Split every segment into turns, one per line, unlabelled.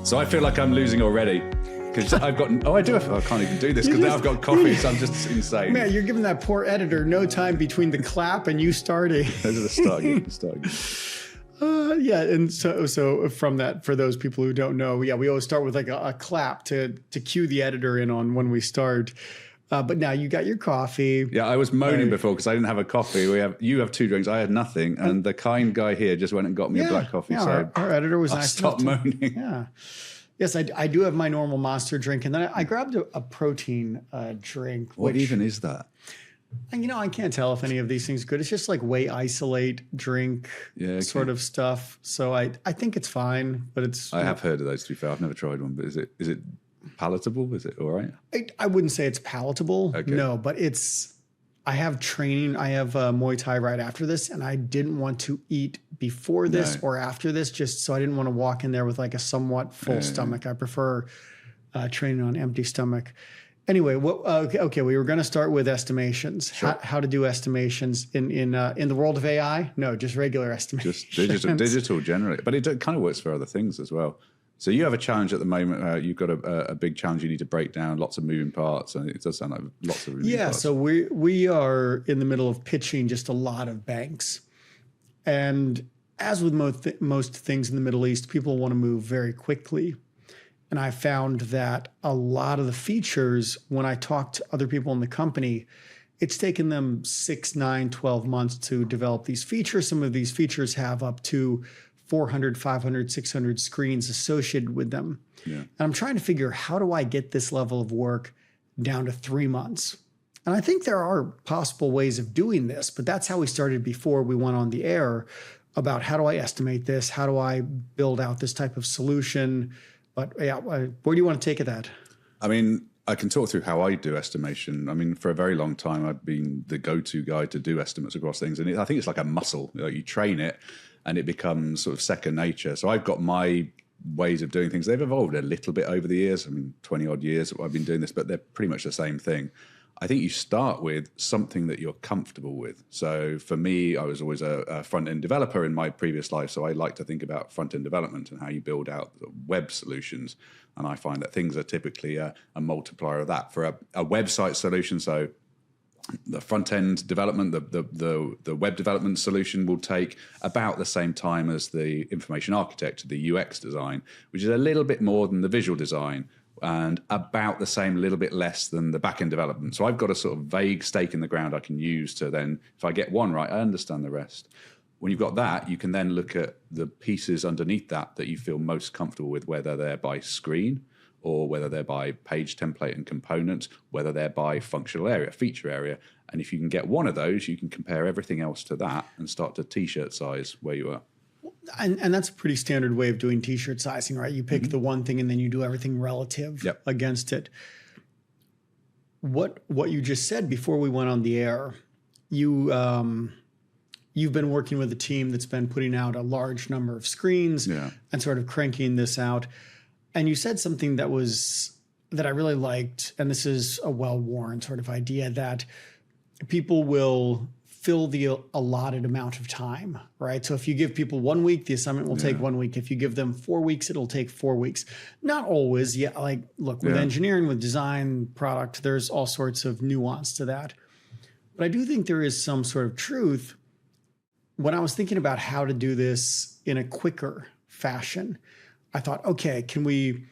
So I feel like I'm losing already. Because I've got, I can't even do this because now I've got coffee, so I'm just insane.
Man, you're giving that poor editor no time between the clap and you starting.
Those are the start.
Yeah, and so from that, for those people who don't know, we always start with like a clap to cue the editor in on when we start. But now you got your coffee.
Yeah, I was moaning before because I didn't have a coffee. You have 2 drinks. I had nothing, and the kind guy here just went and got me a black coffee.
Yeah,
so
our editor was nice.
Stop moaning.
Yeah. Yes, I do have my normal Monster drink, and then I grabbed a protein drink.
What even is that?
And I can't tell if any of these things are good. It's just like whey isolate drink sort of stuff. So I think it's fine, but it's.
I have heard of those. To be fair, I've never tried one, but is it palatable? Is it all right?
I wouldn't say it's palatable. Okay. No, but it's. I have training. I have Muay Thai right after this, and I didn't want to eat before this or after this, just so I didn't want to walk in there with like a somewhat full stomach. I prefer training on empty stomach. Anyway, okay, we were going to start with estimations.
Sure.
How to do estimations in the world of AI? No, just regular estimations.
Just digital generally, but it kind of works for other things as well. So you have a challenge at the moment. You've got a big challenge you need to break down, lots of moving parts, and it does sound like lots of moving parts.
So we are in the middle of pitching just a lot of banks. And as with most things in the Middle East, people want to move very quickly. And I found that a lot of the features, when I talk to other people in the company, it's taken them 6, 9, 12 months to develop these features. Some of these features have up to 400, 500, 600 screens associated with them. Yeah. And I'm trying to figure, how do I get this level of work down to 3 months? And I think there are possible ways of doing this, but that's how we started before we went on the air, about how do I estimate this? How do I build out this type of solution? But yeah, where do you want to take it at?
I mean, I can talk through how I do estimation. I mean, for a very long time, I've been the go-to guy to do estimates across things. And I think it's like a muscle. You train it and it becomes sort of second nature. So I've got my ways of doing things. They've evolved a little bit over the years. I mean, 20 odd years I've been doing this, but they're pretty much the same thing. I think you start with something that you're comfortable with. So for me, I was always a front-end developer in my previous life. So I like to think about front-end development and how you build out web solutions. And I find that things are typically a multiplier of that. For a website solution, so the front-end development, the web development solution will take about the same time as the information architect, the UX design, which is a little bit more than the visual design, and about the same, a little bit less than the back-end development. So I've got a sort of vague stake in the ground I can use to then, if I get one right, I understand the rest. When you've got that, you can then look at the pieces underneath that you feel most comfortable with, whether they're by screen or whether they're by page template and component, whether they're by functional area, feature area. And if you can get one of those, you can compare everything else to that and start to t-shirt size where you are.
And that's a pretty standard way of doing t-shirt sizing, right? You pick the one thing and then you do everything relative against it. What you just said before we went on the air, you've been working with a team that's been putting out a large number of screens and sort of cranking this out. And you said something that I really liked, and this is a well-worn sort of idea, that people will fill the allotted amount of time, right? So if you give people 1 week, the assignment will take 1 week. If you give them 4 weeks, it'll take 4 weeks. Not always. Like, look, with engineering, with design, product, there's all sorts of nuance to that. But I do think there is some sort of truth. When I was thinking about how to do this in a quicker fashion, I thought, okay, can we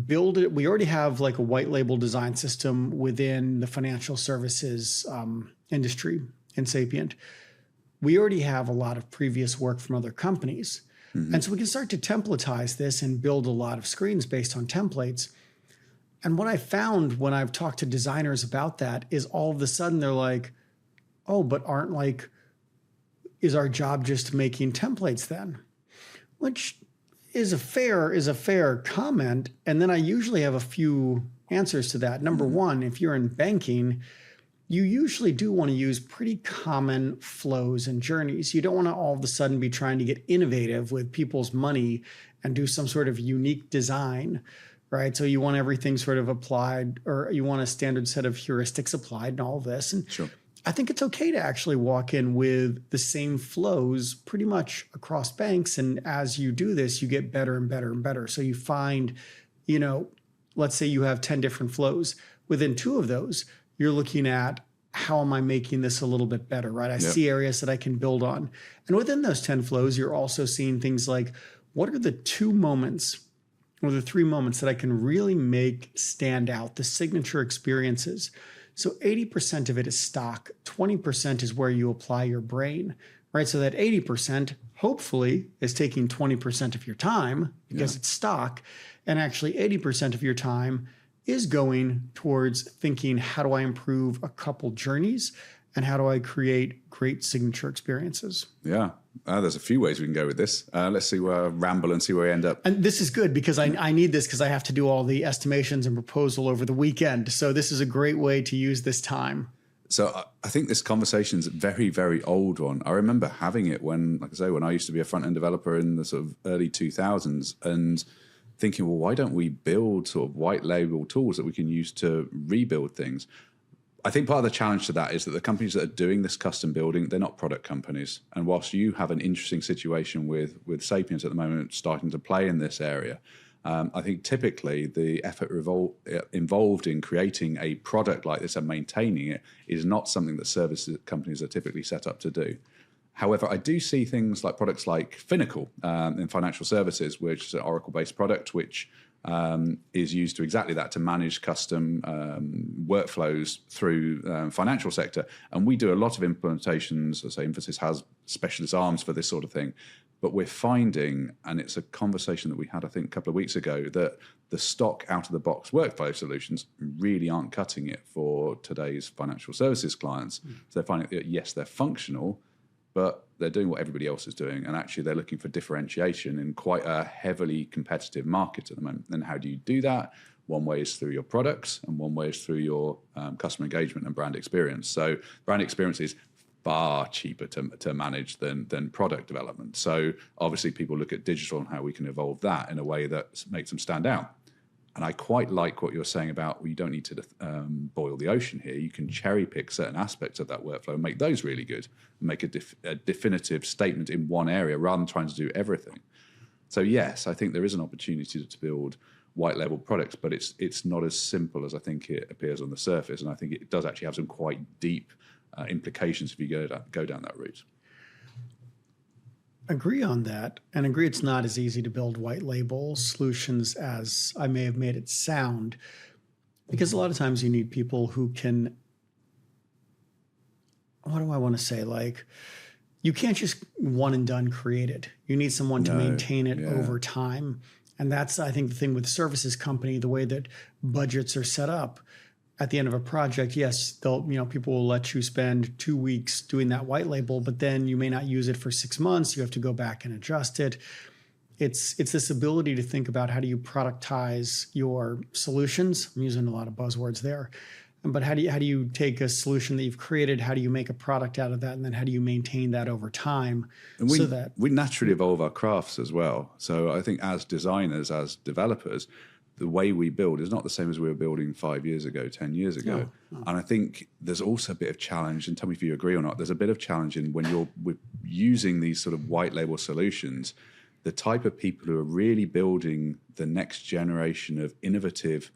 build it? We already have like a white label design system within the financial services industry in Sapient. We already have a lot of previous work from other companies. And so we can start to templatize this and build a lot of screens based on templates. And what I found when I've talked to designers about that is all of a sudden they're like, oh, but is our job just making templates then? Which is a fair comment. And then I usually have a few answers to that. Number one, if you're in banking, you usually do want to use pretty common flows and journeys. You don't want to all of a sudden be trying to get innovative with people's money and do some sort of unique design, right? So you want everything sort of applied, or you want a standard set of heuristics applied and all of this. And I think it's okay to actually walk in with the same flows pretty much across banks. And as you do this, you get better and better and better. So you find, let's say you have 10 different flows. Within 2 of those, you're looking at how am I making this a little bit better, right? I see areas that I can build on. And within those 10 flows, you're also seeing things like, what are the 2 moments or the 3 moments that I can really make stand out, the signature experiences? So 80% of it is stock, 20% is where you apply your brain, right? So that 80% hopefully is taking 20% of your time because it's stock, and actually 80% of your time is going towards thinking, how do I improve a couple journeys and how do I create great signature experiences?
Yeah. There's a few ways we can go with this. Let's see where ramble and see where we end up.
And this is good because I need this because I have to do all the estimations and proposal over the weekend. So this is a great way to use this time.
So I think this conversation is a very, very old one. I remember having it when, like I say, when I used to be a front-end developer in the sort of early 2000s and thinking, well, why don't we build sort of white label tools that we can use to rebuild things? I think part of the challenge to that is that the companies that are doing this custom building, they're not product companies. And whilst you have an interesting situation with Sapiens at the moment starting to play in this area, I think typically the effort involved in creating a product like this and maintaining it is not something that service companies are typically set up to do. However, I do see things like products like Finacle in financial services, which is an Oracle-based product, which is used to exactly that, to manage custom workflows through financial sector. And we do a lot of implementations. As I say, Infosys has specialist arms for this sort of thing. But we're finding, and it's a conversation that we had, I think, a couple of weeks ago, that the stock out-of-the-box workflow solutions really aren't cutting it for today's financial services clients. So they're finding that, yes, they're functional, but they're doing what everybody else is doing. And actually, they're looking for differentiation in quite a heavily competitive market at the moment. And how do you do that? One way is through your products, and one way is through your customer engagement and brand experience. So brand experience is far cheaper to manage than product development. So obviously people look at digital and how we can evolve that in a way that makes them stand out. And I quite like what you're saying about, well, you don't need to boil the ocean here. You can cherry pick certain aspects of that workflow and make those really good, and make a definitive statement in one area rather than trying to do everything. So yes, I think there is an opportunity to build white label products, but it's not as simple as I think it appears on the surface. And I think it does actually have some quite deep implications if you go down that route.
Agree on that, and agree it's not as easy to build white label solutions as I may have made it sound, because a lot of times you need people who can, what do I want to say, like, you can't just one and done create it. You need someone to maintain it over time. And that's, I think, the thing with services company, the way that budgets are set up. At the end of a project, yes, people will let you spend 2 weeks doing that white label, but then you may not use it for 6 months. You have to go back and adjust it. It's this ability to think about, how do you productize your solutions? I'm using a lot of buzzwords there, but how do you take a solution that you've created? How do you make a product out of that? And then how do you maintain that over time?
And we naturally evolve our crafts as well. So I think as designers, as developers, the way we build is not the same as we were building 5 years ago, 10 years ago. No. And I think there's also a bit of challenge, and tell me if you agree or not, there's a bit of challenge in when you're using these sort of white label solutions, the type of people who are really building the next generation of innovative,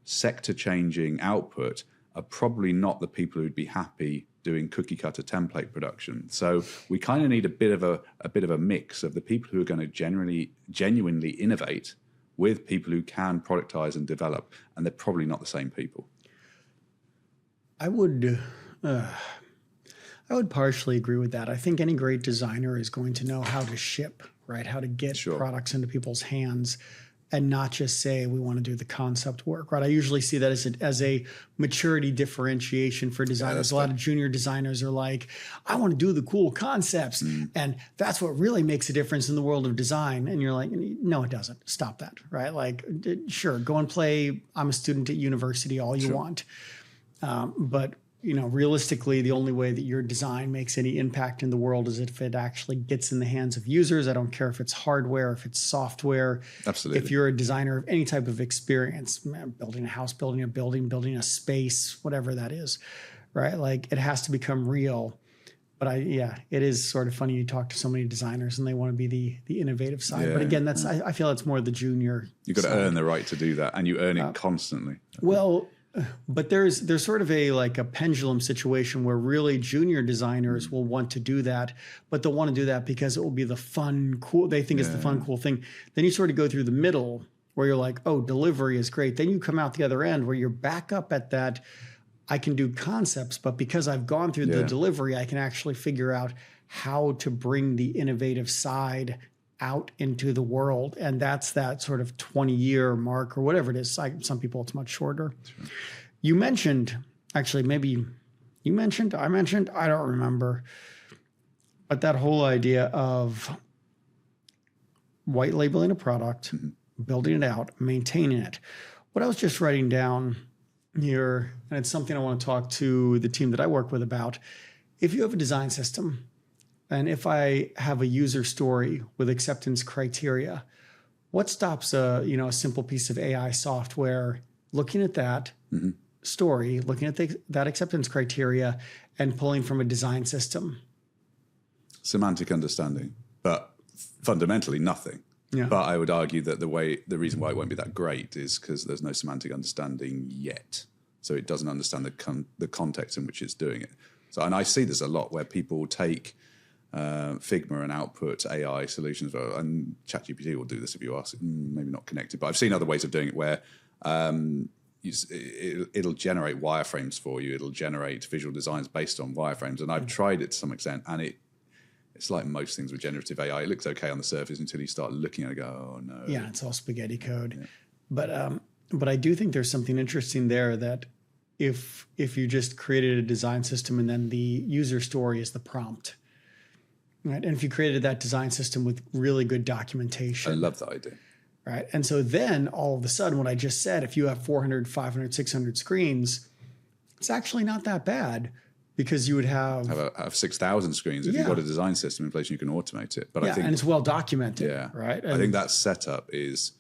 sector-changing output are probably not the people who'd be happy doing cookie cutter template production. So we kind of need a bit of a mix of the people who are going to genuinely innovate with people who can productize and develop, and they're probably not the same people.
I would partially agree with that. I think any great designer is going to know how to ship, right? How to get products into people's hands, and not just say, we want to do the concept work, right? I usually see that as a maturity differentiation for designers. A lot of junior designers are like, I want to do the cool concepts. And that's what really makes a difference in the world of design. And you're like, no, it doesn't. Stop that, right? Like, sure, go and play I'm a student at university all you want. But realistically, the only way that your design makes any impact in the world is if it actually gets in the hands of users. I don't care if it's hardware, if it's software.
Absolutely.
If you're a designer of any type of experience, building a house, building a building, building a space, whatever that is, right? Like it has to become real. But it is sort of funny. You talk to so many designers and they want to be the innovative side. But again, I feel it's more the junior.
You've got to earn the right to do that, and you earn it constantly.
Well, but there's sort of a pendulum situation where really junior designers will want to do that, but they'll want to do that because it will be the fun, cool. They think it's the fun, cool thing. Then you sort of go through the middle where you're like, oh, delivery is great. Then you come out the other end where you're back up at that. I can do concepts, but because I've gone through the delivery, I can actually figure out how to bring the innovative side out into the world. And that's that sort of 20-year mark or whatever it is. Some people, it's much shorter. Sure. You mentioned, actually, maybe you mentioned, I don't remember, but that whole idea of white labeling a product, building it out, maintaining it. What I was just writing down here, and it's something I want to talk to the team that I work with about. If you have a design system, and if I have a user story with acceptance criteria, what stops a simple piece of AI software looking at that story, looking at that acceptance criteria, and pulling from a design system?
Semantic understanding, but fundamentally nothing. Yeah. But I would argue that the reason why it won't be that great is because there's no semantic understanding yet. So it doesn't understand the context in which it's doing it. So, and I see this a lot where people take Figma and output AI solutions, and ChatGPT will do this if you ask. Maybe not connected, but I've seen other ways of doing it where it'll generate wireframes for you. It'll generate visual designs based on wireframes. And I've tried it to some extent, and it's like most things with generative AI. It looks okay on the surface until you start looking at it and go, oh, no.
Yeah, it's all spaghetti code. Yeah. But I do think there's something interesting there that if you just created a design system and then the user story is the prompt, right? And if you created that design system with really good documentation.
I love that idea.
Right? And so then all of a sudden, what I just said, if you have 400, 500, 600 screens, it's actually not that bad. Because you would have
6,000 screens. If you've got a design system in place, you can automate it. But I think,
and it's well documented, right? And
I think that setup is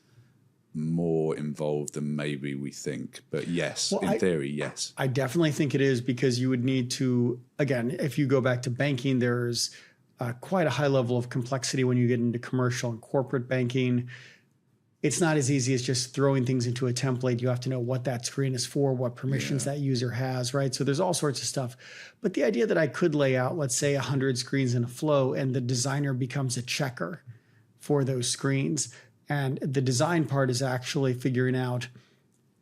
more involved than maybe we think. But yes, in theory, yes.
I definitely think it is, because you would need to, again, if you go back to banking, there's quite a high level of complexity when you get into commercial and corporate banking. It's not as easy as just throwing things into a template. You have to know what that screen is for, what permissions that user has, right? So there's all sorts of stuff. But the idea that I could lay out, let's say 100 screens in a flow, and the designer becomes a checker for those screens. And the design part is actually figuring out,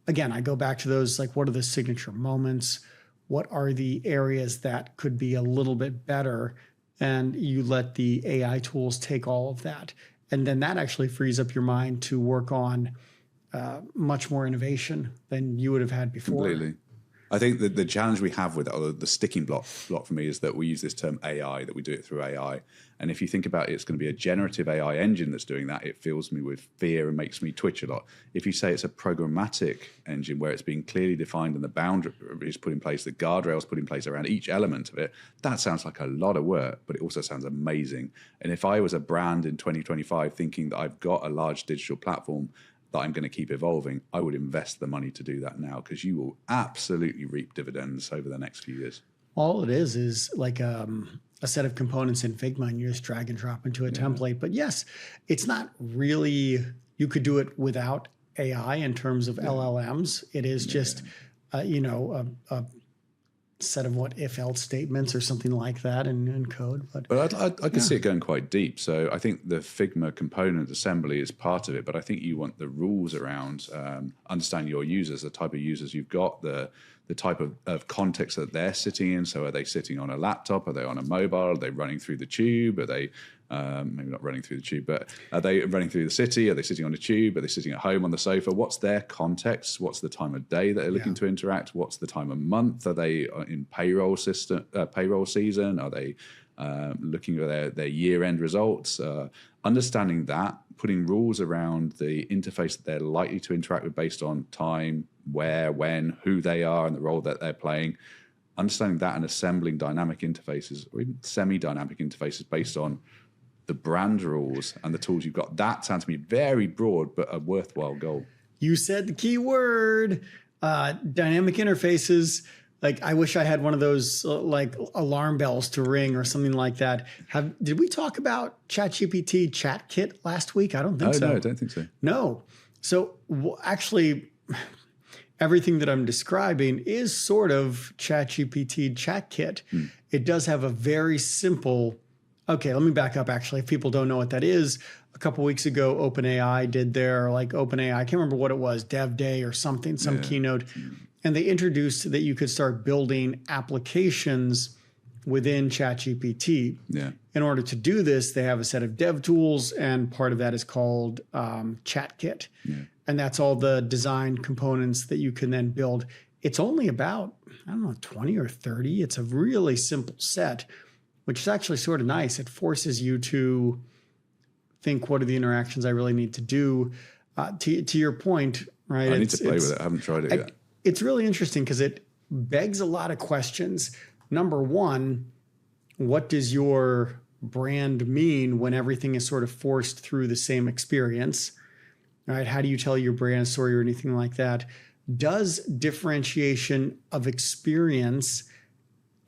again, I go back to those, like, what are the signature moments? What are the areas that could be a little bit better? And you let the AI tools take all of that. And then that actually frees up your mind to work on much more innovation than you would have had before.
Completely. I think that the challenge we have with it, or the sticking block for me, is that we use this term AI, that we do it through AI. And if you think about it, it's going to be a generative AI engine that's doing that. It fills me with fear and makes me twitch a lot. If you say it's a programmatic engine where it's being clearly defined and the boundary is put in place, the guardrails put in place around each element of it, that sounds like a lot of work, but it also sounds amazing. And if I was a brand in 2025 thinking that I've got a large digital platform that I'm going to keep evolving, I would invest the money to do that now, because you will absolutely reap dividends over the next few years.
All it is like a set of components in Figma, and you just drag and drop into a template. But yes, it's not really, you could do it without AI in terms of LLMs. It is just, a set of if-else statements or something like that in code.
But I could see it going quite deep. So I think the Figma component assembly is part of it, but I think you want the rules around understanding your users, the type of users you've got, the type of context that they're sitting in. So are they sitting on a laptop? Are they on a mobile? Are they running through the tube? Are they maybe not running through the tube, but are they running through the city? Are they sitting on a tube? Are they sitting at home on the sofa? What's their context? What's the time of day that they're looking to interact? What's the time of month? Are they in payroll season? Are they looking at their year-end results? Understanding that, putting rules around the interface that they're likely to interact with based on time, where, when, who they are, and the role that they're playing. Understanding that and assembling dynamic interfaces, or even semi-dynamic interfaces based on the brand rules and the tools you've got. That sounds to me very broad, but a worthwhile goal.
You said the key word, dynamic interfaces. Like, I wish I had one of those like alarm bells to ring or something like that. Did we talk about ChatGPT Chat Kit last week? I don't think so.
No, I don't think so.
No. So actually, everything that I'm describing is sort of ChatGPT Chat Kit. It does have a very simple. Okay, let me back up. Actually, if people don't know what that is, a couple weeks ago, OpenAI did their OpenAI. I can't remember what it was, Dev Day or something, some keynote. And they introduced that you could start building applications within ChatGPT.
Yeah.
In order to do this, they have a set of dev tools, and part of that is called ChatKit. Yeah. And that's all the design components that you can then build. It's only about, 20 or 30. It's a really simple set, which is actually sort of nice. It forces you to think, what are the interactions I really need to do? To your point, right?
I need to play with it. I haven't tried it yet.
It's really interesting because it begs a lot of questions. Number one, what does your brand mean when everything is sort of forced through the same experience? All right, how do you tell your brand story or anything like that? Does differentiation of experience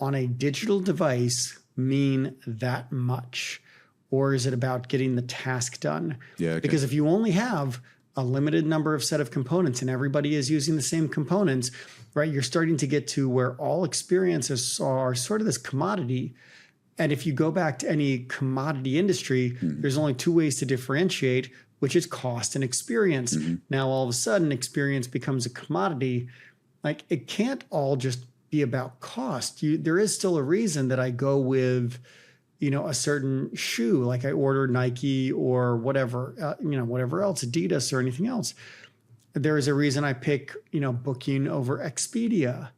on a digital device mean that much? Or is it about getting the task done?
Yeah, okay.
Because if you only have a limited number of set of components and everybody is using the same components, right, you're starting to get to where all experiences are sort of this commodity. And if you go back to any commodity industry, there's only two ways to differentiate, which is cost and experience. Now, all of a sudden, experience becomes a commodity. Like, it can't all just be about cost. There is still a reason that I go with, a certain shoe, like I order Nike or whatever, whatever else, Adidas or anything else. There is a reason I pick, Booking over Expedia.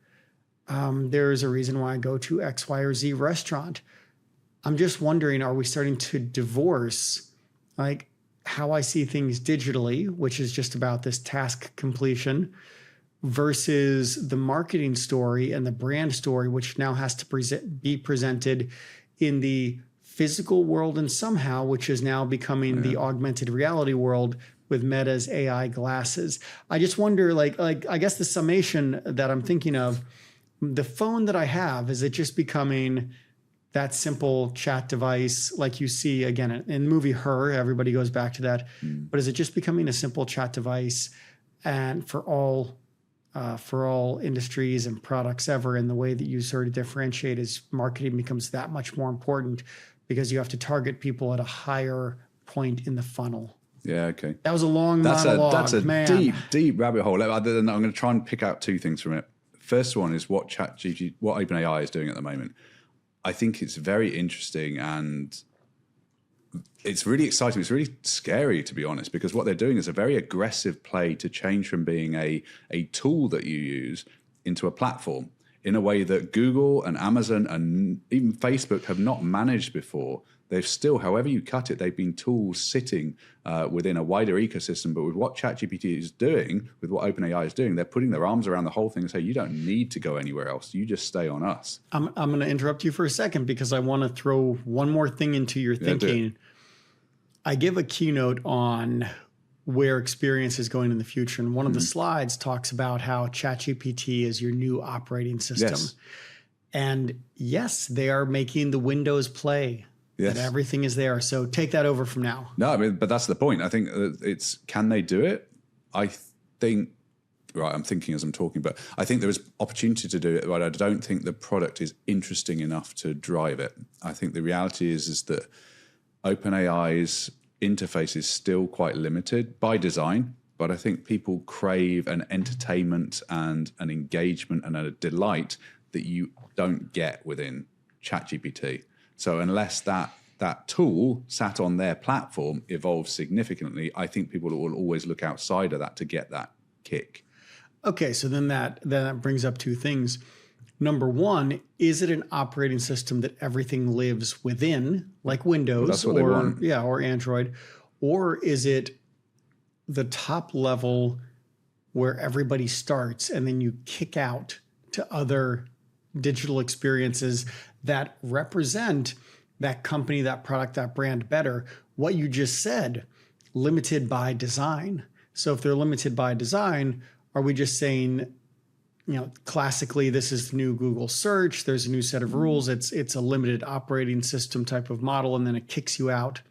There is a reason why I go to X, Y, or Z restaurant. I'm just wondering, are we starting to divorce, like, how I see things digitally, which is just about this task completion, versus the marketing story and the brand story, which now has to be presented in the physical world and somehow, which is now becoming the augmented reality world with Meta's AI glasses. I just wonder, I guess the summation that I'm thinking of, the phone that I have, is it just becoming that simple chat device like you see, again, in the movie Her, everybody goes back to that, but is it just becoming a simple chat device and for all industries and products ever, and the way that you sort of differentiate is marketing becomes that much more important because you have to target people at a higher point in the funnel.
Yeah, okay.
That was a long monologue.
That's a deep rabbit hole. I'm going to try and pick out two things from it. First one is what OpenAI is doing at the moment. I think it's very interesting and it's really exciting. It's really scary, to be honest, because what they're doing is a very aggressive play to change from being a tool that you use into a platform in a way that Google and Amazon and even Facebook have not managed before. They've still, however you cut it, they've been tools sitting within a wider ecosystem. But with what ChatGPT is doing, with what OpenAI is doing, they're putting their arms around the whole thing and say, you don't need to go anywhere else. You just stay on us.
I'm going to interrupt you for a second because I want to throw one more thing into your thinking. I give a keynote on where experience is going in the future. And one of the slides talks about how ChatGPT is your new operating system.
Yes.
And yes, they are making the Windows play. Yes. That everything is there. So take that over from now.
No, I mean, but that's the point. I think can they do it? I think, right, I'm thinking as I'm talking, but I think there is opportunity to do it, but I don't think the product is interesting enough to drive it. I think the reality is that OpenAI's interface is still quite limited by design, but I think people crave an entertainment and an engagement and a delight that you don't get within ChatGPT. So unless that tool sat on their platform evolves significantly, I think people will always look outside of that to get that kick.
Okay, so then that brings up two things. Number one, is it an operating system that everything lives within, like Windows or Android, or is it the top level where everybody starts and then you kick out to other digital experiences that represent that company, that product, that brand better? What you just said, limited by design. So if they're limited by design, are we just saying classically, this is the new Google search. There's a new set of rules. It's a limited operating system type of model, and then it kicks you out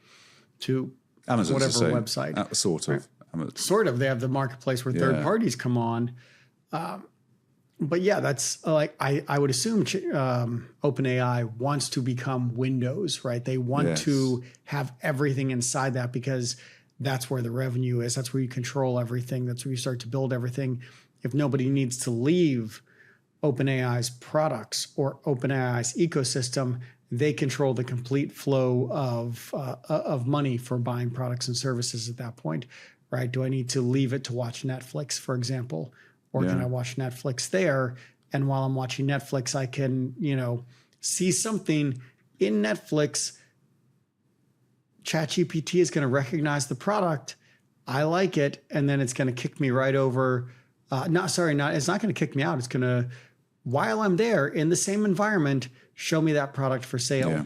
to
Amazon's
whatever website.
Sort of.
Right. Sort of. They have the marketplace where third parties come on. But yeah, that's like I would assume OpenAI wants to become Windows, right? They want to have everything inside that because that's where the revenue is. That's where you control everything. That's where you start to build everything. If nobody needs to leave OpenAI's products or OpenAI's ecosystem, they control the complete flow of money for buying products and services at that point, right? Do I need to leave it to watch Netflix, for example? Or can I watch Netflix there? And while I'm watching Netflix, I can, see something in Netflix. ChatGPT is going to recognize the product. I like it. And then it's going to kick me right over. It's not going to kick me out. It's going to, while I'm there in the same environment, show me that product for sale. Yeah.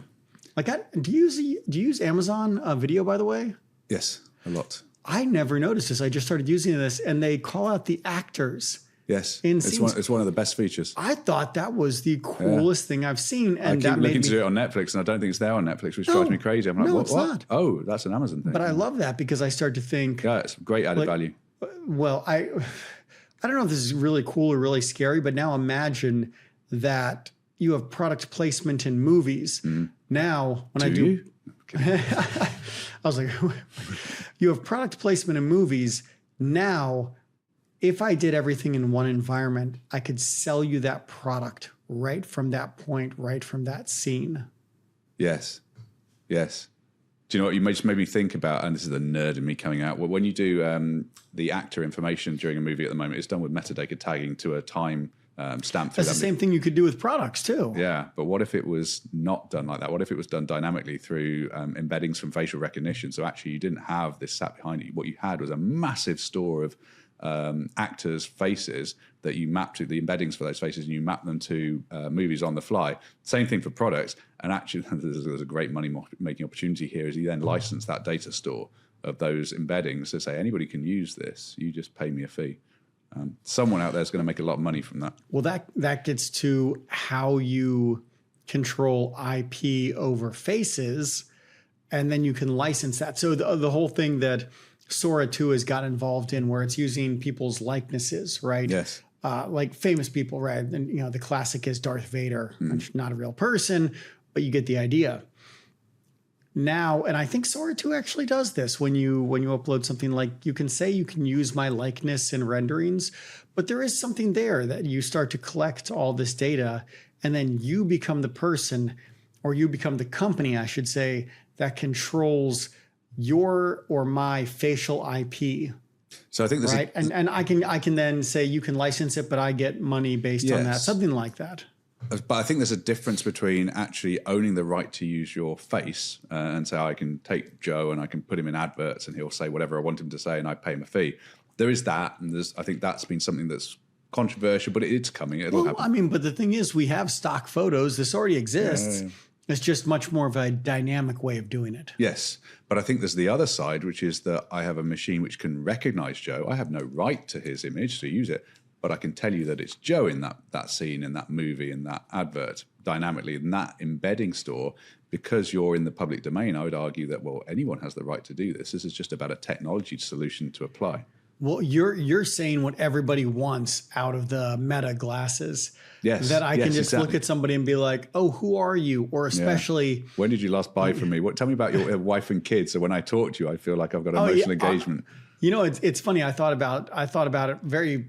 Like, do you use Amazon Video, by the way?
Yes, a lot.
I never noticed this. I just started using this, and they call out the actors.
Yes, it's one of the best features.
I thought that was the coolest thing I've seen. And
I keep looking to do it on Netflix, and I don't think it's there on Netflix, which drives me crazy. I'm like, what? Not. Oh, that's an Amazon thing.
But I love that because I start to think.
Yeah, it's great added value.
Well, I don't know if this is really cool or really scary, but now imagine that you have product placement in movies. Now, when I was like, you have product placement in movies. Now, if I did everything in one environment, I could sell you that product right from that point, right from that scene. Yes.
Yes. Do you know what you just made me think about? And this is the nerd in me coming out. Well, when you do the actor information during a movie at the moment, it's done with metadata tagging to a time stamp.
That's the same thing you could do with products too.
Yeah, but what if it was not done like that? What if it was done dynamically through embeddings from facial recognition? So actually you didn't have this sat behind it. What you had was a massive store of actors' faces that you mapped to the embeddings for those faces, and you map them to movies on the fly. Same thing for products. And actually there's a great money making opportunity here is you then license that data store of those embeddings to say anybody can use this. You just pay me a fee. Someone out there is going to make a lot of money from that.
Well, that gets to how you control IP over faces, and then you can license that. So the whole thing that Sora 2 has got involved in, where it's using people's likenesses, right?
Yes.
Like famous people, right? And the classic is Darth Vader, which not a real person, but you get the idea. Now, and I think Sora 2 actually does this when you upload something, like you can say you can use my likeness in renderings, but there is something there that you start to collect all this data, and then you become the person, or you become the company, I should say, that controls your or my facial IP.
So I think this
right, and I can then say you can license it, but I get money based on that, something like that.
But I think there's a difference between actually owning the right to use your face and say I can take Joe and I can put him in adverts and he'll say whatever I want him to say and I pay him a fee. There is that, and I think that's been something that's controversial, but it's coming. It'll happen.
I mean, but the thing is, we have stock photos. This already exists. Yeah. It's just much more of a dynamic way of doing it.
Yes, but I think there's the other side, which is that I have a machine which can recognize Joe. I have no right to his image to use it, but I can tell you that it's Joe in that scene, in that movie, in that advert, dynamically, in that embedding store. Because you're in the public domain, I would argue that, well, anyone has the right to do this. This is just about a technology solution to apply.
Well, you're saying what everybody wants out of the Meta glasses.
Yes.
That I can just look at somebody and be like, oh, who are you? Or especially...
When did you last buy from me? Tell me about your wife and kids. So when I talk to you, I feel like I've got emotional engagement.
It's funny. I thought about it very,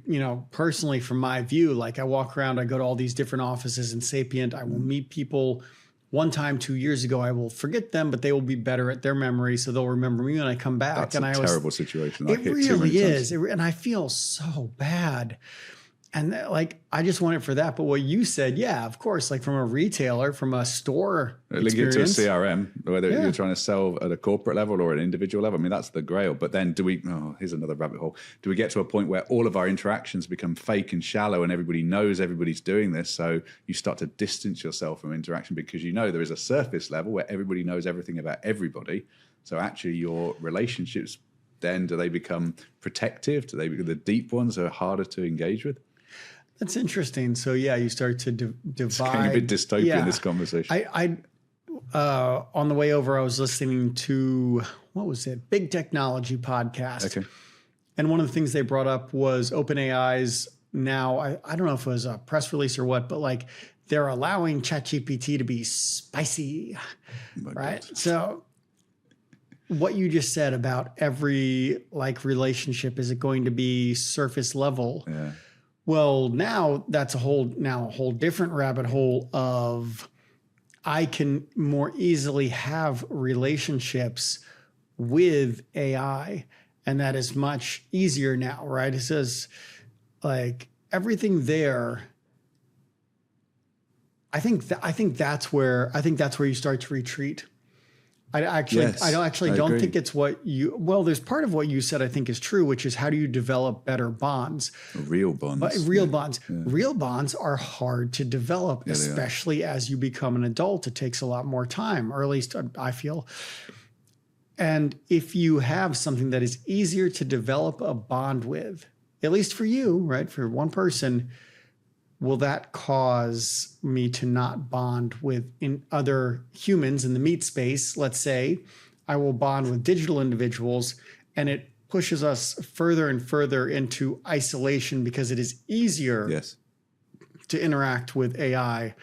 personally from my view. Like I walk around, I go to all these different offices in Sapient. I will meet people. One time 2 years ago, I will forget them, but they will be better at their memory, so they'll remember me when I come back.
That's a terrible situation.
It really is, and I feel so bad. And I just want it for that. But what you said, yeah, of course, like from a retailer, from a store
link it to a CRM, whether you're trying to sell at a corporate level or an individual level. I mean, that's the grail. But then here's another rabbit hole. Do we get to a point where all of our interactions become fake and shallow and everybody knows everybody's doing this? So you start to distance yourself from interaction because there is a surface level where everybody knows everything about everybody. So actually your relationships, then do they become protective? Do they become the deep ones are harder to engage with?
That's interesting. So yeah, you start to divide.
It's getting a bit dystopian, this conversation.
I on the way over, I was listening to, what was it? Big Technology podcast.
Okay.
And one of the things they brought up was OpenAI's now, I don't know if it was a press release or what, but like they're allowing ChatGPT to be spicy, right? God. So what you just said about every like relationship, is it going to be surface level?
Yeah.
Well, now that's a whole different rabbit hole of I can more easily have relationships with AI, and that is much easier now, right? It says like everything there. I think that's where you start to retreat. I don't think it's what you, well, there's part of what you said I think is true, which is how do you develop better bonds?
Real bonds.
But real bonds. Yeah. Real bonds are hard to develop, especially as you become an adult. It takes a lot more time, or at least I feel. And if you have something that is easier to develop a bond with, at least for you, right, for one person, will that cause me to not bond with other humans in the meat space? Let's say I will bond with digital individuals, and it pushes us further and further into isolation because it is easier to interact with AI,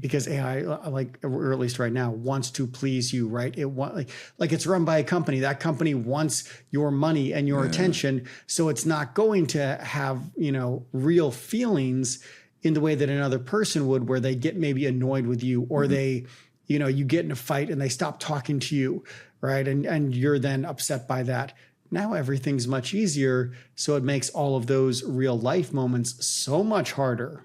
because AI, like, or at least right now, wants to please you, right? It like it's run by a company. That company wants your money and your attention, so it's not going to have, real feelings in the way that another person would, where they get maybe annoyed with you, or they, you get in a fight and they stop talking to you, right? And you're then upset by that. Now everything's much easier, so it makes all of those real life moments so much harder.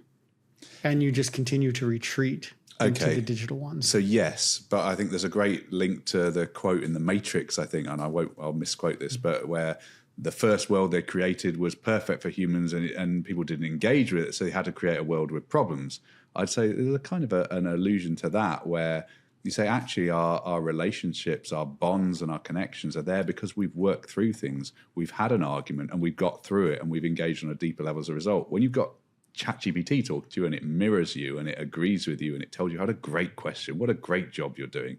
And you just continue to retreat into the digital ones.
So yes, but I think there's a great link to the quote in The Matrix, I think, and I'll misquote this, but where the first world they created was perfect for humans, and people didn't engage with it, so they had to create a world with problems. I'd say there's a kind of an allusion to that, where you say actually our relationships, our bonds and our connections are there because we've worked through things. We've had an argument and we've got through it, and we've engaged on a deeper level as a result. When you've got ChatGPT talk to you and it mirrors you and it agrees with you and it tells you had a great question, what a great job you're doing,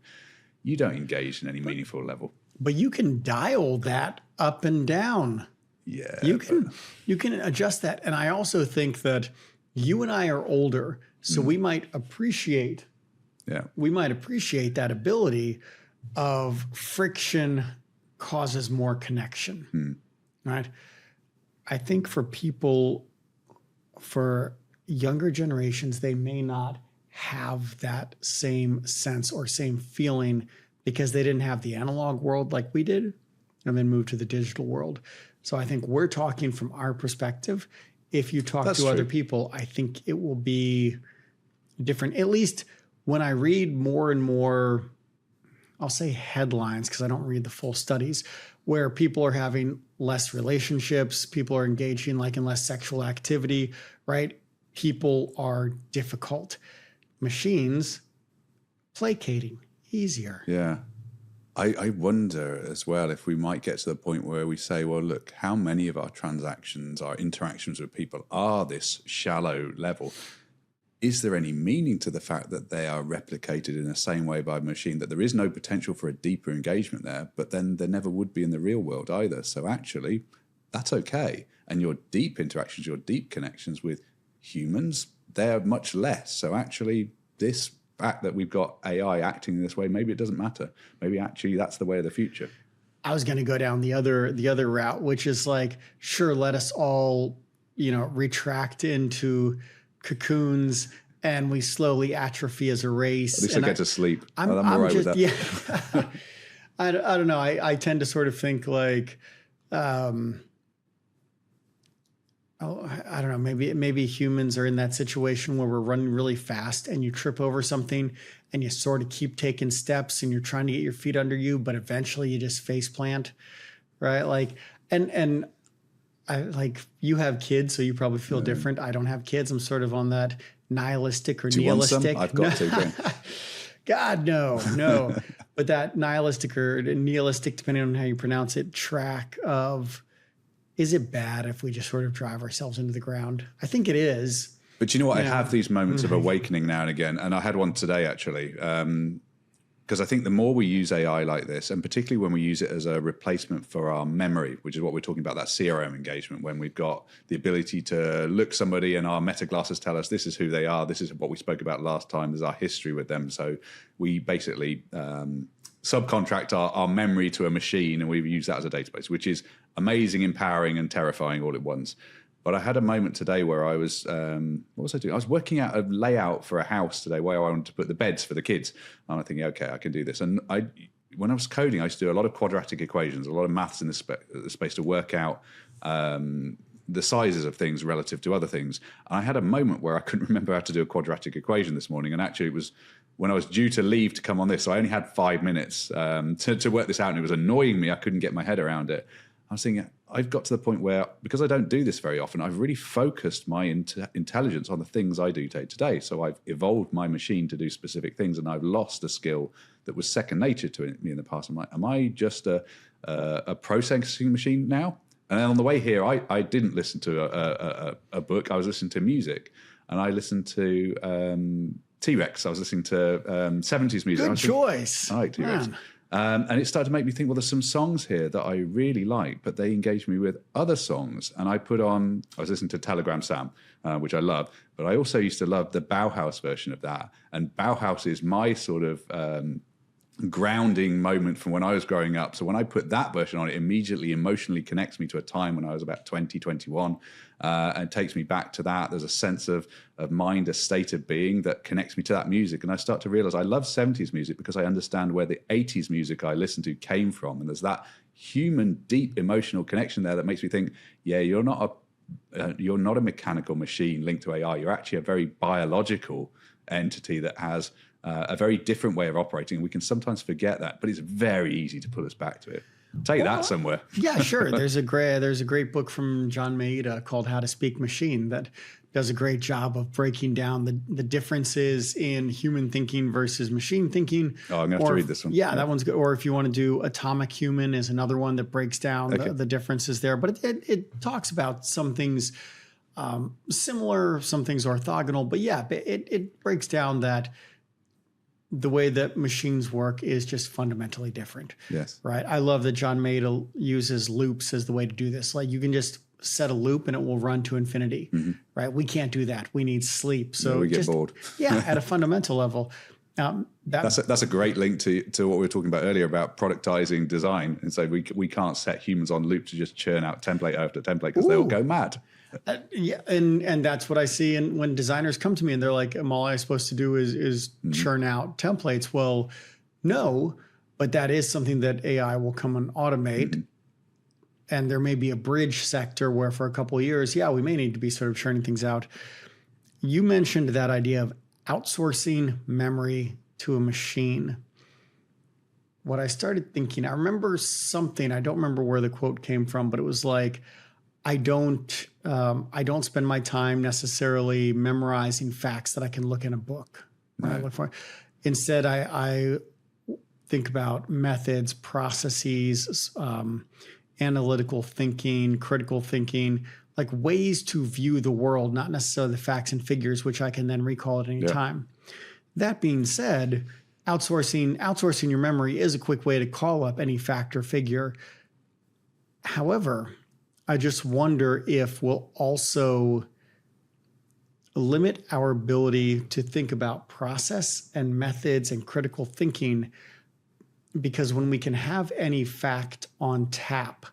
you don't engage in any meaningful level.
But you can dial that up and down.
Yeah.
You can adjust that. And I also think that you and I are older, so we might appreciate that ability of friction causes more connection. Right? I think for younger generations, they may not have that same sense or same feeling because they didn't have the analog world like we did and then moved to the digital world. So I think we're talking from our perspective. If you talk to other people, I think it will be different. At least when I read more and more, I'll say headlines because I don't read the full studies, where people are having less relationships, people are engaging like in less sexual activity, right? People are difficult. Machines, placating, easier.
Yeah. I wonder as well if we might get to the point where we say, well, look, how many of our transactions, our interactions with people are this shallow level? Is there any meaning to the fact that they are replicated in the same way by a machine, that there is no potential for a deeper engagement there, but then there never would be in the real world either? So actually, that's okay. And your deep interactions, your deep connections with humans, they're much less. So actually, this fact that we've got AI acting in this way, maybe it doesn't matter. Maybe actually that's the way of the future.
I was going to go down the other route, which is like, sure, let us all, retract into cocoons and we slowly atrophy as a race.
At least I get to sleep.
I'm
all right with that.
Yeah. I don't know. I tend to sort of think like, I don't know, maybe humans are in that situation where we're running really fast and you trip over something and you sort of keep taking steps and you're trying to get your feet under you, but eventually you just face plant, right? Like, and I like, you have kids, so you probably feel different. I don't have kids. I'm sort of on that nihilistic or nihilistic.
I've got to.
God, no. But that nihilistic or nihilistic, depending on how you pronounce it, track of is it bad if we just sort of drive ourselves into the ground? I think it is.
But you know what? I have these moments of awakening now and again, and I had one today actually, because I think the more we use AI like this, and particularly when we use it as a replacement for our memory, which is what we're talking about, that CRM engagement, when we've got the ability to look somebody and our meta glasses tell us this is who they are, this is what we spoke about last time, there's our history with them. So we basically subcontract our memory to a machine, and we use that as a database, which is amazing, empowering, and terrifying all at once. But I had a moment today where I was, what was I doing? I was working out a layout for a house today where I wanted to put the beds for the kids. And I'm thinking, okay, I can do this. And when I was coding, I used to do a lot of quadratic equations, a lot of maths in the space to work out the sizes of things relative to other things. And I had a moment where I couldn't remember how to do a quadratic equation this morning. And actually it was when I was due to leave to come on this. So I only had 5 minutes to work this out, and it was annoying me. I couldn't get my head around it. I was thinking, I've got to the point where, because I don't do this very often, I've really focused my intelligence on the things I do day to day. So I've evolved my machine to do specific things, and I've lost a skill that was second nature to me in the past. I'm like, am I just a processing machine now? And then on the way here, I didn't listen to a book. I was listening to music, and I listened to T-Rex. I was listening to 70s music.
Good choice.
I like T-Rex. Man. And it started to make me think, well, there's some songs here that I really like, but they engaged me with other songs. And I was listening to Telegram Sam, which I love, but I also used to love the Bauhaus version of that. And Bauhaus is my sort of grounding moment from when I was growing up. So when I put that version on, it immediately emotionally connects me to a time when I was about 20, 21, and takes me back to that. There's a sense of mind, a state of being that connects me to that music. And I start to realize I love 70s music because I understand where the 80s music I listened to came from. And there's that human, deep emotional connection there that makes me think, yeah, you're not a mechanical machine linked to AI. You're actually a very biological entity that has a very different way of operating. We can sometimes forget that, but it's very easy to pull us back to it. Take that somewhere.
Yeah, sure. There's a great book from John Maeda called How to Speak Machine that does a great job of breaking down the differences in human thinking versus machine thinking.
Oh, I'm going to have to read this one.
Yeah, that one's good. Or if you want to do Atomic Human is another one that breaks down the differences there. But it talks about some things similar, some things orthogonal. But yeah, it breaks down that the way that machines work is just fundamentally different.
Yes.
Right. I love that John Maeda uses loops as the way to do this. Like you can just set a loop and it will run to infinity. Mm-hmm. Right. We can't do that. We need sleep. So
we get bored.
Yeah. At a fundamental level.
That's a great link to what we were talking about earlier about productizing design. And so we can't set humans on loop to just churn out template after template because they'll go mad.
Yeah, and that's what I see. And when designers come to me and they're like, "Am all I'm supposed to do is churn out templates?" Well, no, but that is something that AI will come and automate. Mm-hmm. And there may be a bridge sector where for a couple of years, we may need to be sort of churning things out. You mentioned that idea of outsourcing memory to a machine. What I started thinking, I remember something, I don't remember where the quote came from, but it was like, I don't spend my time necessarily memorizing facts that I can look in a book. Right. I look for. Instead, I think about methods, processes, analytical thinking, critical thinking, like ways to view the world, not necessarily the facts and figures, which I can then recall at any time. That being said, outsourcing your memory is a quick way to call up any fact or figure. However, I just wonder if we'll also limit our ability to think about process and methods and critical thinking, because when we can have any fact on tap,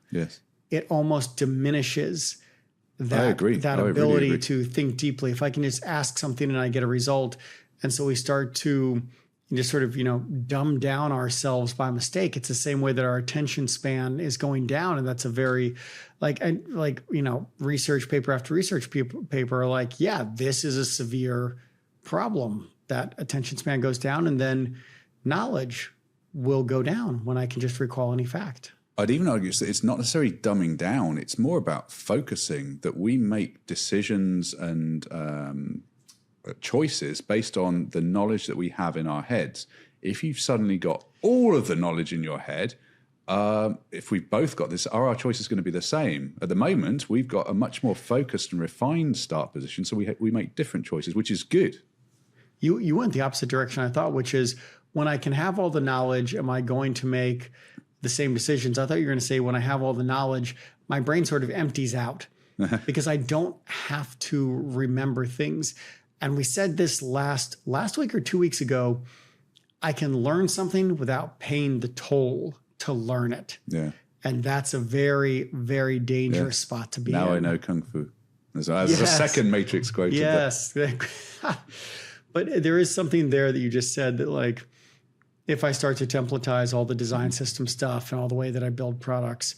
it almost diminishes that ability really to think deeply. If I can just ask something and I get a result, and so we start to just sort of, dumb down ourselves by mistake. It's the same way that our attention span is going down. And that's a very research paper after research paper are like, this is a severe problem, that attention span goes down, and then knowledge will go down when I can just recall any fact.
I'd even argue that it's not necessarily dumbing down. It's more about focusing, that we make decisions and choices based on the knowledge that we have in our heads. If you've suddenly got all of the knowledge in your head, if we've both got this, are our choices going to be the same? At the moment, we've got a much more focused and refined start position, so we make different choices, which is good.
You went the opposite direction, I thought, which is when I can have all the knowledge, am I going to make the same decisions? I thought you were going to say when I have all the knowledge, my brain sort of empties out because I don't have to remember things. And we said this last week or 2 weeks ago, I can learn something without paying the toll to learn it.
Yeah.
And that's a very, very dangerous spot to be in.
Now I know Kung Fu. There's a second Matrix quote.
Yes. But there is something there that you just said that, like, if I start to templatize all the design system stuff and all the way that I build products,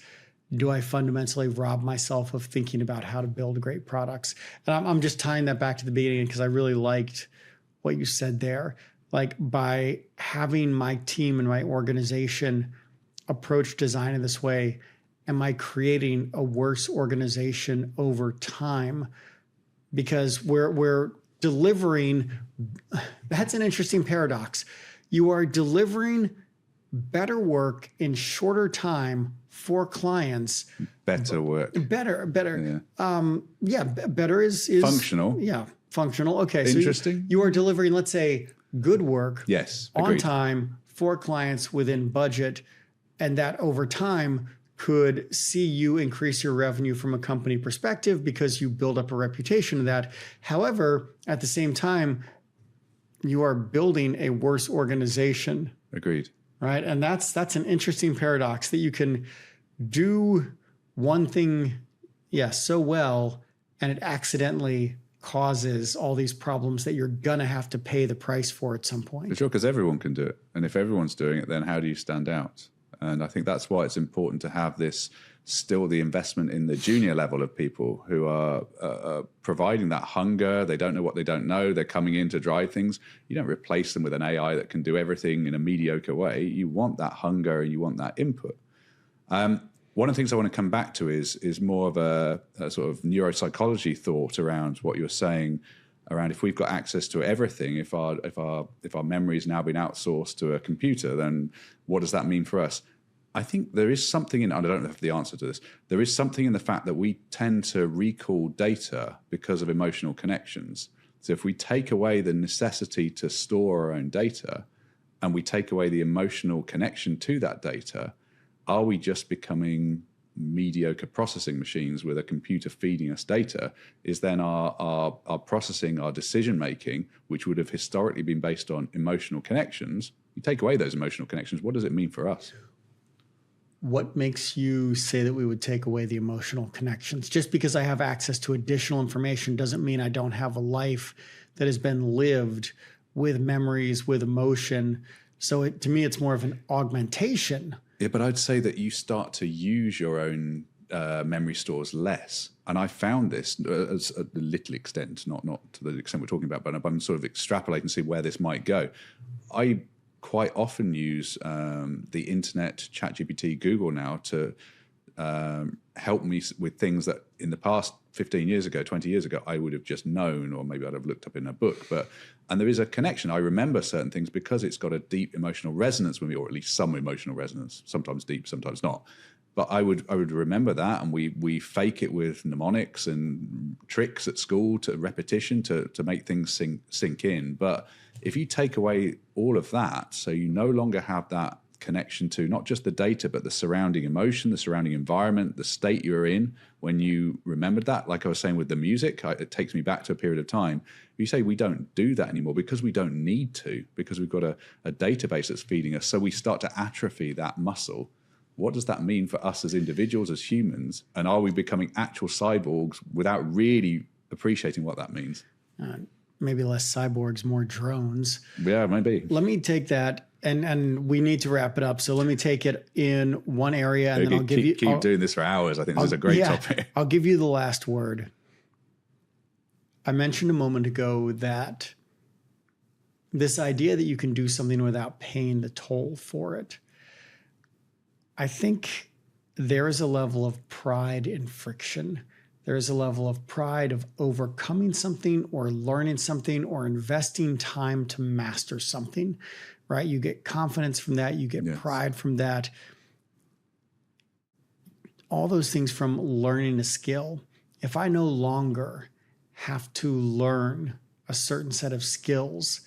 do I fundamentally rob myself of thinking about how to build great products? And I'm just tying that back to the beginning because I really liked what you said there. Like, by having my team and my organization approach design in this way, am I creating a worse organization over time? Because we're delivering, that's an interesting paradox. You are delivering better work in shorter time for clients.
Better work.
Better. Better is
functional.
Yeah, functional. Okay.
Interesting.
So you are delivering, let's say, good work.
Yes.
On
Agreed.
time for clients within budget. And that over time could see you increase your revenue from a company perspective because you build up a reputation of that. However, at the same time, you are building a worse organization.
Agreed.
Right. And that's an interesting paradox that you can do one thing, so well, and it accidentally causes all these problems that you're going to have to pay the price for at some point.
For sure, because everyone can do it. And if everyone's doing it, then how do you stand out? And I think that's why it's important to have this, still the investment in the junior level of people who are providing that hunger. They don't know what they don't know. They're coming in to drive things. You don't replace them with an AI that can do everything in a mediocre way. You want that hunger and you want that input. One of the things I want to come back to is more of a sort of neuropsychology thought around what you're saying around if we've got access to everything, if our memory is now been outsourced to a computer, then what does that mean for us? I think there is something in, I don't have the answer to this, there is something in the fact that we tend to recall data because of emotional connections. So if we take away the necessity to store our own data and we take away the emotional connection to that data, are we just becoming mediocre processing machines with a computer feeding us data? Is then our processing, our decision making, which would have historically been based on emotional connections, you take away those emotional connections, what does it mean for us?
What makes you say that we would take away the emotional connections? Just because I have access to additional information doesn't mean I don't have a life that has been lived with memories, with emotion. So to me, it's more of an augmentation.
Yeah, but I'd say that you start to use your own memory stores less. And I found this as a little extent, not to the extent we're talking about, but I'm sort of extrapolating to see where this might go. I quite often use the internet, ChatGPT, Google now to help me with things that in the past 15 years ago, 20 years ago, I would have just known, or maybe I'd have looked up in a book. And there is a connection. I remember certain things because it's got a deep emotional resonance with me, or at least some emotional resonance, sometimes deep, sometimes not. But I would remember that, and we fake it with mnemonics and tricks at school to repetition to make things sink in. But if you take away all of that, so you no longer have that connection to not just the data, but the surrounding emotion, the surrounding environment, the state you're in when you remembered that, like I was saying with the music, it takes me back to a period of time. You say we don't do that anymore because we don't need to, because we've got a database that's feeding us. So we start to atrophy that muscle. What does that mean for us as individuals, as humans? And are we becoming actual cyborgs without really appreciating what that means?
Maybe less cyborgs, more drones.
Yeah, maybe.
Let me take that, and we need to wrap it up. So let me take it in one area, and then I'll give you...
Keep doing this for hours. I think this is a great topic.
I'll give you the last word. I mentioned a moment ago that this idea that you can do something without paying the toll for it, I think there is a level of pride in friction. There is a level of pride of overcoming something or learning something or investing time to master something, right? You get confidence from that. You get pride from that. all those things from learning a skill, if I no longer have to learn a certain set of skills,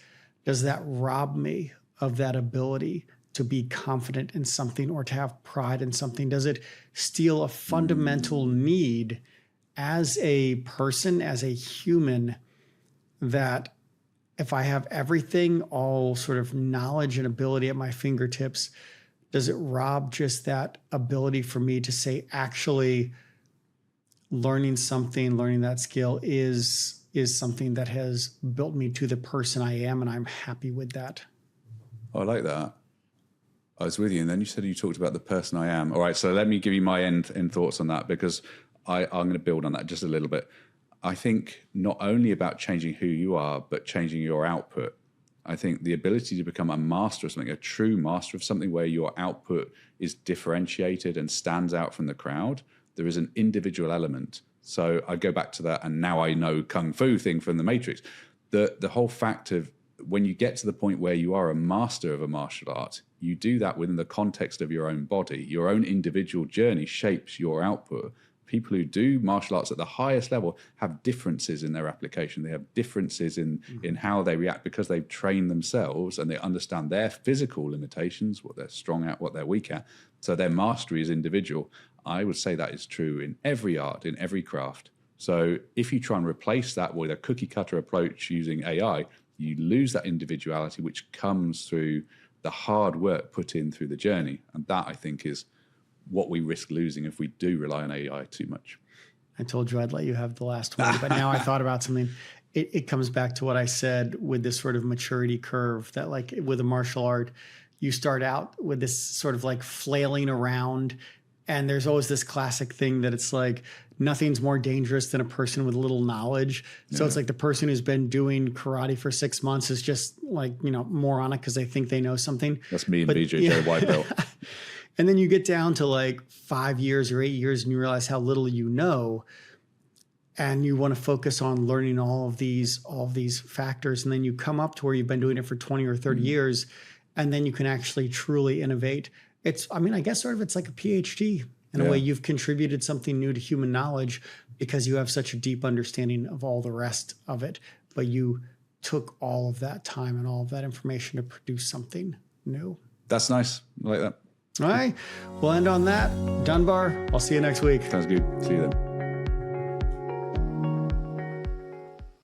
does that rob me of that ability to be confident in something or to have pride in something? Does it steal a fundamental need as a person, as a human, that if I have everything, all sort of knowledge and ability at my fingertips, does it rob just that ability for me to say, actually, learning something, learning that skill is something that has built me to the person I am, and I'm happy with that?
I like that. I was with you, and then you said you talked about the person I am. All right, so let me give you my end thoughts on that, because I'm going to build on that just a little bit. I think not only about changing who you are, but changing your output. I think the ability to become a master of something, a true master of something where your output is differentiated and stands out from the crowd, there is an individual element. So I go back to that, and now I know Kung Fu thing from the Matrix. The whole fact of when you get to the point where you are a master of a martial art, you do that within the context of your own body. Your own individual journey shapes your output. People who do martial arts at the highest level have differences in their application. They have differences in how they react because they've trained themselves and they understand their physical limitations, what they're strong at, what they're weak at. So their mastery is individual. I would say that is true in every art, in every craft. So if you try and replace that with a cookie cutter approach using AI, you lose that individuality, which comes through the hard work put in through the journey. And that, I think, is what we risk losing if we do rely on AI too much.
I told you I'd let you have the last one, but now I thought about something. It comes back to what I said with this sort of maturity curve, that like with a martial art, you start out with this sort of like flailing around, and there's always this classic thing that it's like nothing's more dangerous than a person with little knowledge. So it's like the person who's been doing karate for 6 months is just like, moronic because they think they know something.
That's me and BJJ white belt.
And then you get down to like 5 years or 8 years and you realize how little you know. And you want to focus on learning all of these factors. And then you come up to where you've been doing it for 20 or 30 years. And then you can actually truly innovate. I guess sort of it's like a PhD in a way. You've contributed something new to human knowledge because you have such a deep understanding of all the rest of it. But you took all of that time and all of that information to produce something new.
That's nice. I like that.
All right. We'll end on that. Dunbar, I'll see you next week.
Sounds good. See you then.